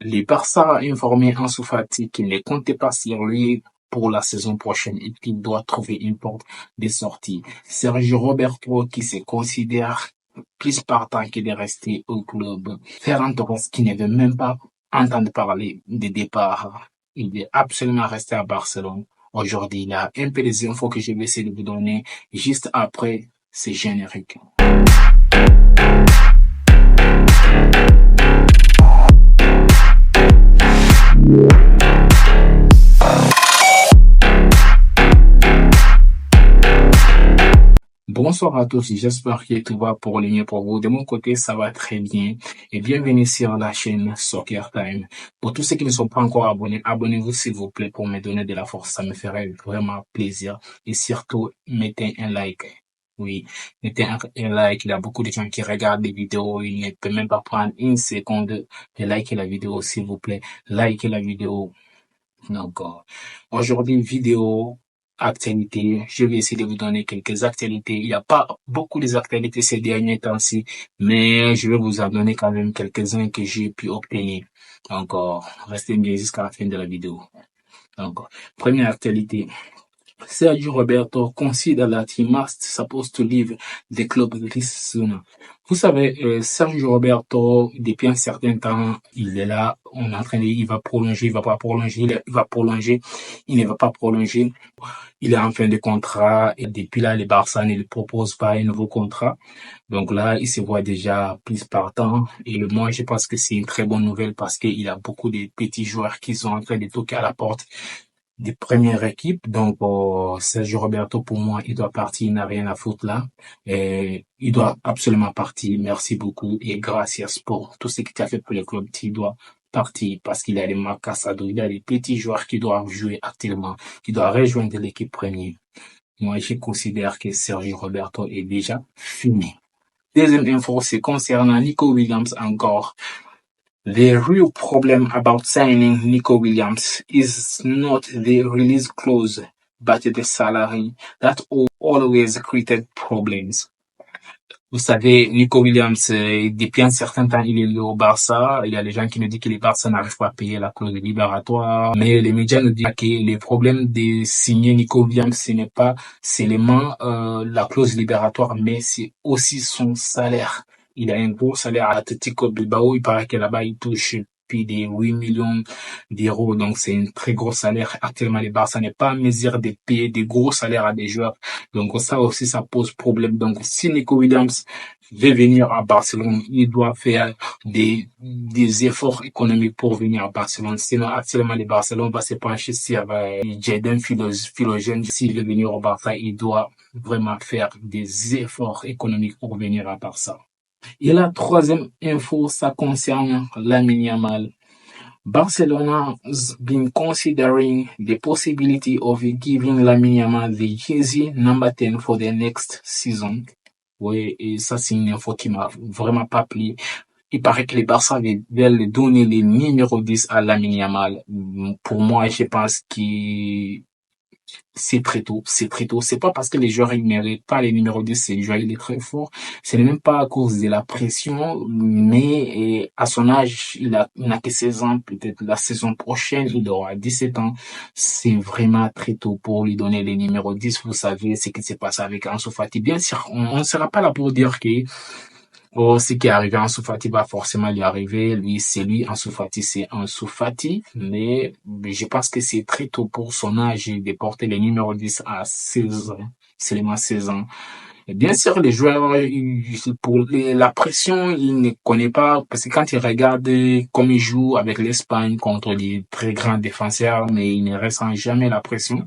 Les Barça a informé Ansu Fati qu'il ne comptait pas sur lui pour la saison prochaine et qu'il doit trouver une porte de sortie. Sergio Roberto, qui se considère plus partant qu'il est resté au club. Ferran Torres, qui ne veut même pas entendre parler de départ. Il est absolument resté à Barcelone. Aujourd'hui, il y a un peu des infos que je vais essayer de vous donner juste après ces génériques. Bonsoir à tous, j'espère que tout va pour le mieux pour vous. De mon côté, ça va très bien et bienvenue sur la chaîne Soccer Time. Pour tous ceux qui ne sont pas encore abonnés, abonnez-vous s'il vous plaît pour me donner de la force, ça me ferait vraiment plaisir. Et surtout, mettez un like. Oui, mettez un like, il y a beaucoup de gens qui regardent les vidéos, ils ne peuvent même pas prendre une seconde de liker la vidéo s'il vous plaît. Likez la vidéo. Donc, aujourd'hui, vidéo actualité. Je vais essayer de vous donner quelques actualités. Il n'y a pas beaucoup d'actualités ces derniers temps-ci, mais je vais vous en donner quand même quelques-uns que j'ai pu obtenir. Donc, restez bien jusqu'à la fin de la vidéo. Donc, première actualité. Sergio Roberto consider that he must supposed to leave the club this sooner. Vous savez, Sergio Roberto, depuis un certain temps, il est là, on est en train de dire, il va prolonger, il va pas prolonger, il va prolonger, il ne va pas prolonger. Il est en fin de contrat et depuis là, les Barça ne lui proposent pas un nouveau contrat. Donc là, il se voit déjà plus partant. Et moi, je pense que c'est une très bonne nouvelle parce qu'il y a beaucoup de petits joueurs qui sont en train de toquer à la porte des premières équipes. Donc, Sergio Roberto, pour moi, il doit partir, il n'a rien à foutre là. Et il doit absolument partir. Merci beaucoup et gracias pour tout ce que tu as fait pour le club. Tu dois partir parce qu'il y a les Marcassado, il y a les petits joueurs qui doivent jouer activement, qui doivent rejoindre l'équipe première. Moi, je considère que Sergio Roberto est déjà fini. Deuxième info, c'est concernant Nico Williams encore. The real problem about signing Nico Williams is not the release clause, but the salary that always created problems. Vous savez, Nico Williams, depuis un certain temps, il est au Barça. Il y a des gens qui nous disent que les Barça n'arrivent pas à payer la clause libératoire. Mais les médias nous disent que le problème de signer Nico Williams, ce n'est pas seulement la clause libératoire, mais c'est aussi son salaire. Il a un gros salaire à Atletico Bilbao. Il paraît que là-bas, il touche plus de 8 millions d'euros. Donc, c'est un très gros salaire. Actuellement, les Barça n'est pas en mesure de payer des gros salaires à des joueurs. Donc, ça aussi, ça pose problème. Donc, si Nico Williams veut venir à Barcelone, il doit faire des efforts économiques pour venir à Barcelone. Sinon, actuellement, les Barcelone va se pencher sur Jadon Philogène. S'il veut venir au Barça, il doit vraiment faire des efforts économiques pour venir à Barça. Et la troisième info, ça concerne Lamine Yamal. Barcelona has been considering the possibility of giving Lamine Yamal the jersey number 10 for the next season. Oui, et ça, c'est une info qui m'a vraiment pas plu. Il paraît que les Barça veulent donner le numéro 10 à Lamine Yamal. Pour moi, je pense que c'est très tôt, c'est très tôt. C'est pas parce que les joueurs ils méritent pas les numéros 10, c'est le joueur il est très fort. C'est même pas à cause de la pression, mais à son âge, il n'a que 16 ans. Peut-être la saison prochaine, il aura 17 ans. C'est vraiment très tôt pour lui donner les numéros 10. Vous savez ce qui s'est passé avec Ansu Fati. Bien sûr, on ne sera pas là pour dire que ce qui est arrivé à Ansu Fati va forcément lui arriver. Lui, c'est lui. Ansu Fati, c'est Ansu Fati. Mais je pense que c'est très tôt pour son âge de porter le numéro 10 à 16 ans. Seulement 16 ans. Et bien sûr, les joueurs, pour la pression, ils ne connaissent pas, parce que quand ils regardent comme ils jouent avec l'Espagne contre les très grands défenseurs, mais ils ne ressentent jamais la pression.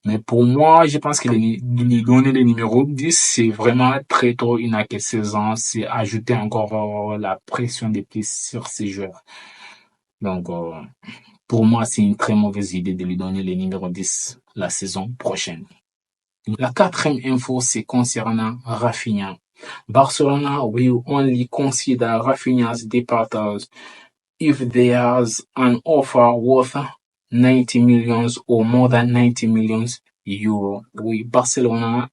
Mais pour moi, je pense que lui donner le numéro 10, c'est vraiment très tôt. Il n'a que 16 ans. C'est ajouter encore la pression des plus sur ces joueurs. Donc, pour moi, c'est une très mauvaise idée de lui donner le numéro 10 la saison prochaine. La quatrième info, c'est concernant Rafinha. Barcelona will only consider Rafinha's departure if there's an offer worth 90 millions or more than 90 millions euros. Oui, Barcelona,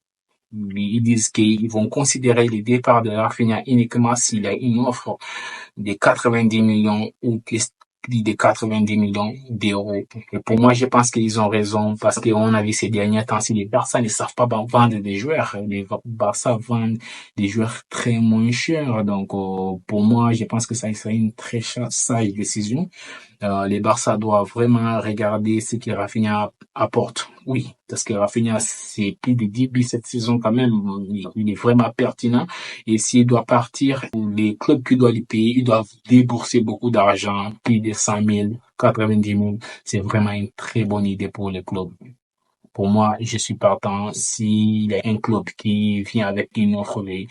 ils disent qu'ils vont considérer le départ de Rafinha uniquement s'il y a une offre de 90 millions ou plus de 90 millions d'euros. Et pour moi, je pense qu'ils ont raison parce qu'on a vu ces derniers temps, si les Barça ne savent pas vendre des joueurs, les Barça vendent des joueurs très moins chers. Donc, pour moi, je pense que ça serait une très sage décision. Les Barça doivent vraiment regarder ce que Rafinha apporte. Oui, parce que Rafinha, c'est plus de 10 buts cette saison quand même. Il est vraiment pertinent. Et s'il doit partir, les clubs qui doivent les payer, ils doivent débourser beaucoup d'argent, plus de 100 000, 90 000. C'est vraiment une très bonne idée pour les clubs. Pour moi, je suis partant. S'il y a un club qui vient avec une offre de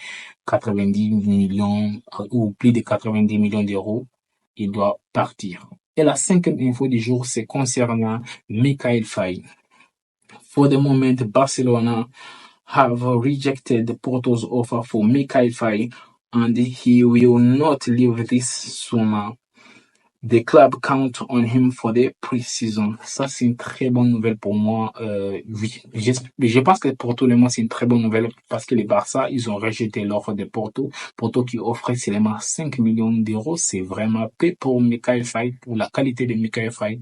90 millions ou plus de 90 millions d'euros, il doit partir. Et la cinquième info du jour, c'est concernant Mikhail Faye. For the moment, Barcelona have rejected Porto's offer for Mikhail Faye and he will not leave this summer. The club count on him for the pre-season. Ça, c'est une très bonne nouvelle pour moi. Oui, je pense que pour tout le monde, c'est une très bonne nouvelle parce que les Barça, ils ont rejeté l'offre de Porto. Porto qui offrait seulement 5 millions d'euros. C'est vraiment peu pour Mikhail Faye, pour la qualité de Mikhail Faye.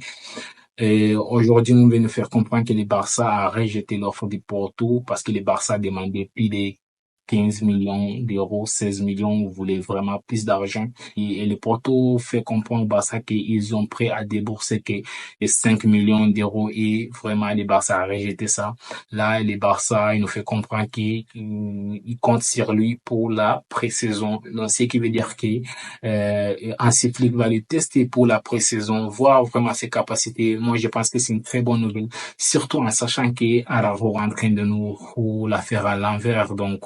Et aujourd'hui, on veut nous faire comprendre que les Barça a rejeté l'offre de Porto parce que les Barça demandaient plus de 15 millions d'euros, 16 millions, vous voulez vraiment plus d'argent. Et le Porto fait comprendre au Barça qu'ils ont prêt à débourser que les 5 millions d'euros et vraiment les Barça a rejeté ça. Là, les Barça, il nous fait comprendre qu'ils comptent sur lui pour la pré-saison. Donc, ce qui veut dire que, Hansi Flick va le tester pour la pré-saison, voir vraiment ses capacités. Moi, je pense que c'est une très bonne nouvelle, surtout en sachant que Araujo est en train de nous la faire à l'envers. Donc,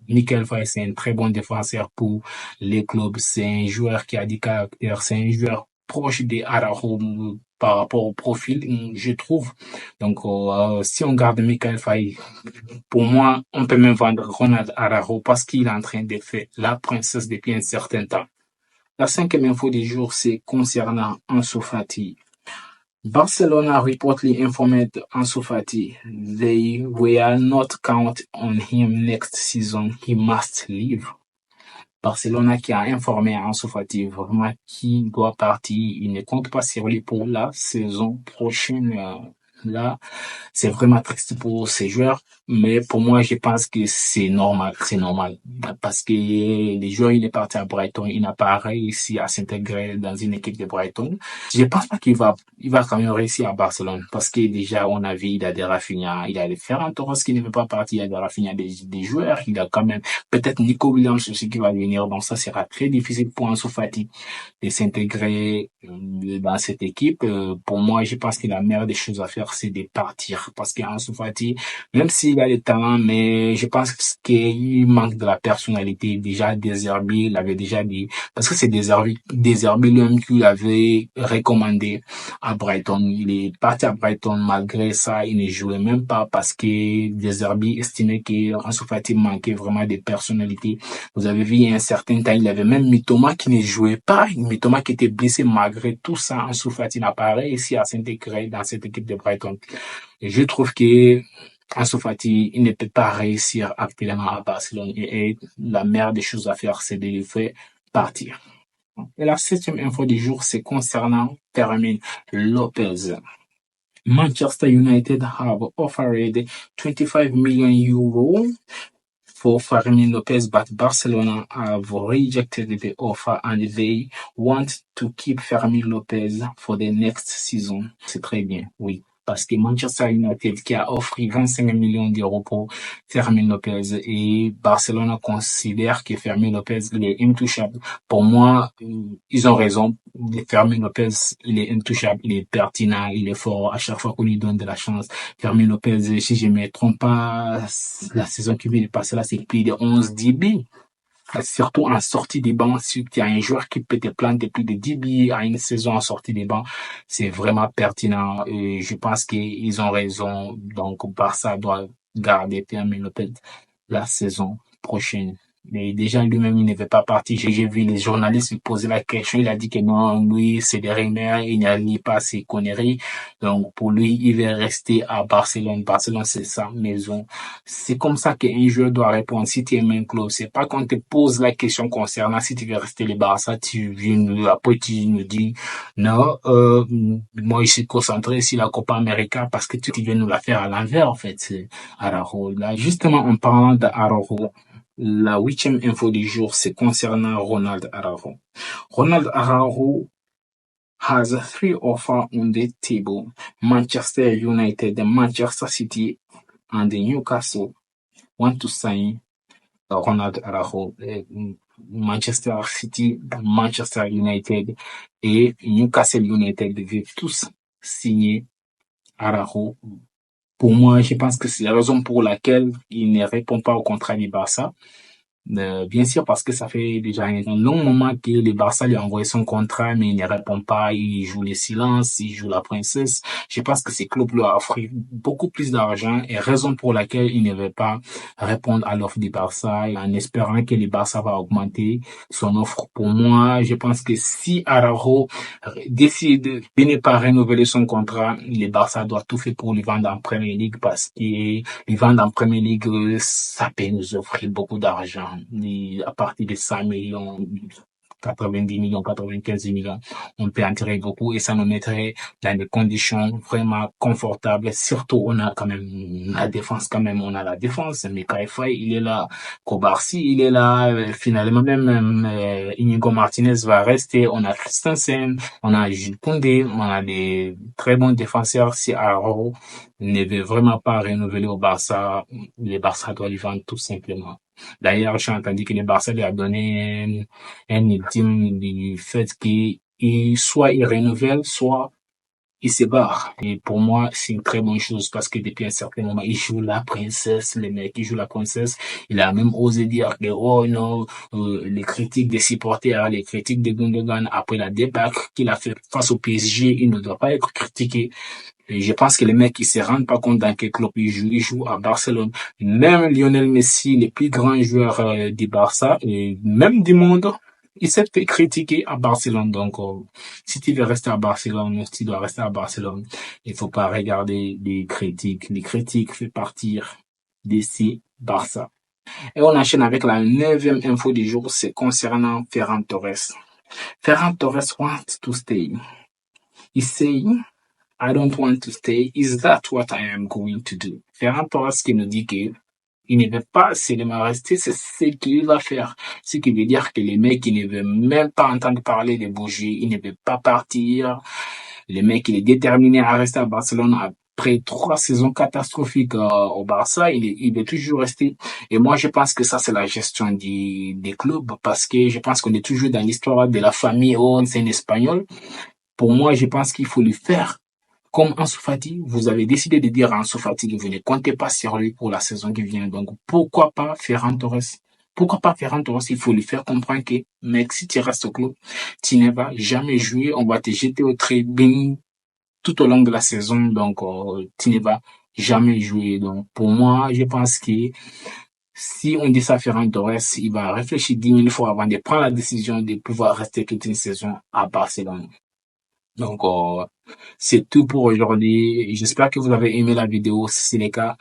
Mikhail Faye, c'est un très bon défenseur pour les clubs. C'est un joueur qui a du caractère. C'est un joueur proche des Araujo par rapport au profil, je trouve. Donc, si on garde Mikhail Faye, pour moi, on peut même vendre Ronald Araujo parce qu'il est en train de faire la princesse depuis un certain temps. La cinquième info du jour, c'est concernant Ansu Fati. Barcelona reportedly informed Ansu Fati they will not count on him next season. He must leave. Barcelona qui a informé Ansu Fati vraiment qu'il doit partir. Il ne compte pas sur lui pour la saison prochaine. Là, c'est vraiment triste pour ces joueurs, mais pour moi, je pense que c'est normal, parce que les joueurs, il est parti à Brighton, il n'a pas réussi à s'intégrer dans une équipe de Brighton. Je pense pas il va quand même réussir à Barcelone, parce que déjà, on a vu, il a des Rafinha, il a des Ferran Torres qui ne veut pas partir, il y a des Rafinha, des joueurs, il a quand même peut-être Nico Williams aussi qui va venir, donc ça sera très difficile pour Ansu Fati de s'intégrer dans cette équipe. Pour moi, je pense que la meilleure des choses à faire, c'est de partir. Parce qu'Ansu Fati, même s'il a le talent, mais je pense qu'il manque de la personnalité. Déjà, Deserbi l'avait déjà dit. Parce que c'est Deserbi lui-même qui l'avait recommandé à Brighton. Il est parti à Brighton. Malgré ça, il ne jouait même pas parce que Deserbi estimait qu'Ansu Fati manquait vraiment de personnalité. Vous avez vu, un certain temps, il avait même Mitoma qui ne jouait pas. Mitoma qui était blessé malgré tout ça. Ansu Fati n'a pas réussi à s'intégrer dans cette équipe de Brighton. Et je trouve que Ansu Fati, il ne peut pas réussir actuellement à Barcelone. Et la meilleure des choses à faire, c'est de le faire partir. Et la septième info du jour, c'est concernant Fermin Lopez. Manchester United have offered 25 million euros for Fermin Lopez, but Barcelona have rejected the offer and they want to keep Fermin Lopez for the next season. C'est très bien, oui. Parce que Manchester United qui a offert 25 millions d'euros pour Fermin Lopez et Barcelona considère que Fermin Lopez, il est intouchable. Pour moi, ils ont raison. Fermin Lopez, il est intouchable, il est pertinent, il est fort. À chaque fois qu'on lui donne de la chance, Fermin Lopez, si je me trompe pas, la saison qui vient de passer là, c'est plus de 11 DB. Surtout en sortie des bancs, si tu as un joueur qui peut te planter plus de 10 billets à une saison en sortie des bancs, c'est vraiment pertinent. Et je pense qu'ils ont raison. Donc, Barça doit garder Fermin Lopez la saison prochaine. Mais déjà, lui-même, il ne veut pas partir. J'ai vu les journalistes lui poser la question. Il a dit que non, lui, c'est des rumeurs. Il n'y pas ces conneries. Donc, pour lui, il veut rester à Barcelone. Barcelone, c'est sa maison. C'est comme ça qu'un joueur doit répondre. Si tu es un club, c'est pas qu'on te pose la question concernant si tu veux rester le Barça, après tu nous dis, non, moi, je suis concentré sur la Copa América parce que tu viens nous la faire à l'envers, en fait. Araujo. Là, justement, en parlant d'Araujo, la 8e info du jour, c'est concernant Ronald Araujo. Ronald Araujo has 3 offers on the table. Manchester United, Manchester City, and Newcastle want to sign Ronald Araujo. Manchester City, Manchester United et Newcastle United veulent tous signer Araujo. Pour moi, je pense que c'est la raison pour laquelle il ne répond pas au contrat du Barça. Bien sûr, parce que ça fait déjà un long moment que le Barça lui a envoyé son contrat, mais il ne répond pas, il joue le silence, il joue la princesse. Je pense que ces clubs lui ont offert beaucoup plus d'argent et raison pour laquelle il ne veut pas répondre à l'offre du Barça en espérant que le Barça va augmenter son offre. Pour moi, je pense que si Araujo décide de ne pas renouveler son contrat, le Barça doit tout faire pour lui vendre en Premier League parce que lui vendre en Premier League, ça peut nous offrir beaucoup d'argent. À partir de 100 millions, 90 millions, 95 millions, on peut en tirer beaucoup et ça nous mettrait dans des conditions vraiment confortables. Surtout, on a quand même la défense, on a la défense. Mais Kaifa, il est là. Kobarsi, il est là. Finalement, même Inigo Martinez va rester. On a Christensen, on a Jules Koundé, on a des très bons défenseurs. Si Araujo ne veut vraiment pas renouveler au Barça, le Barça doit lui vendre tout simplement. D'ailleurs, j'ai entendu que le Barça lui a donné un ultime du fait qu'il soit il renouvelle, soit il se barre. Et pour moi, c'est une très bonne chose parce que depuis un certain moment, il joue la princesse, le mec, il joue la princesse. Il a même osé dire que, oh non, les critiques des supporters, les critiques de Gundogan après la débâcle qu'il a fait face au PSG, il ne doit pas être critiqué. Et je pense que les mecs, ils se rendent pas compte dans quel club ils jouent. Ils jouent à Barcelone. Même Lionel Messi, le plus grand joueur du Barça, et même du monde, il s'est fait critiquer à Barcelone. Donc, si tu veux rester à Barcelone, si tu dois rester à Barcelone, il faut pas regarder les critiques. Les critiques font partir d'ici Barça. Et on enchaîne avec la 9e info du jour, c'est concernant Ferran Torres. Ferran Torres wants to stay. He's saying, I don't want to stay. Is that what I am going to do? Ferran Torres qui nous dit que il ne veut pas seulement rester, c'est ce qu'il va faire. Ce qui veut dire que les mecs, il ne veut même pas entendre parler de bouger, il ne veut pas partir. Le mec, il est déterminé à rester à Barcelone après 3 saisons catastrophiques au Barça, il veut toujours rester. Et moi, je pense que ça, c'est la gestion des clubs parce que je pense qu'on est toujours dans l'histoire de la famille, oh, c'est un Espagnol. Pour moi, je pense qu'il faut lui faire comme Ansu Fati, vous avez décidé de dire à Ansu Fati que vous ne comptez pas sur lui pour la saison qui vient. Donc, pourquoi pas Ferran Torres? Pourquoi pas Ferran Torres? Il faut lui faire comprendre que, mec, si tu restes au club, tu ne vas jamais jouer. On va te jeter au tribune tout au long de la saison. Donc, tu ne vas jamais jouer. Donc, pour moi, je pense que si on dit ça à Ferran Torres, il va réfléchir 10 000 fois avant de prendre la décision de pouvoir rester toute une saison à Barcelone. Donc, c'est tout pour aujourd'hui. J'espère que vous avez aimé la vidéo. Si c'est le cas,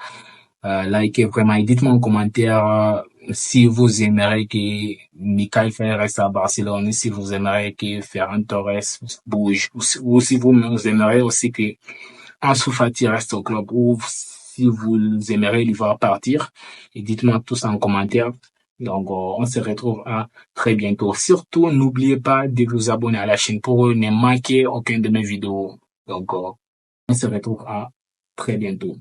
likez vraiment et dites-moi en commentaire si vous aimeriez que Mikal Faye reste à Barcelone, si vous aimeriez que Ferran Torres bouge, ou si vous aimeriez aussi que Ansu Fati reste au club, ou si vous aimeriez lui voir partir. Et dites-moi tout ça en commentaire. Donc, on se retrouve à très bientôt. Surtout, n'oubliez pas de vous abonner à la chaîne pour ne manquer aucune de mes vidéos. Donc, on se retrouve à très bientôt.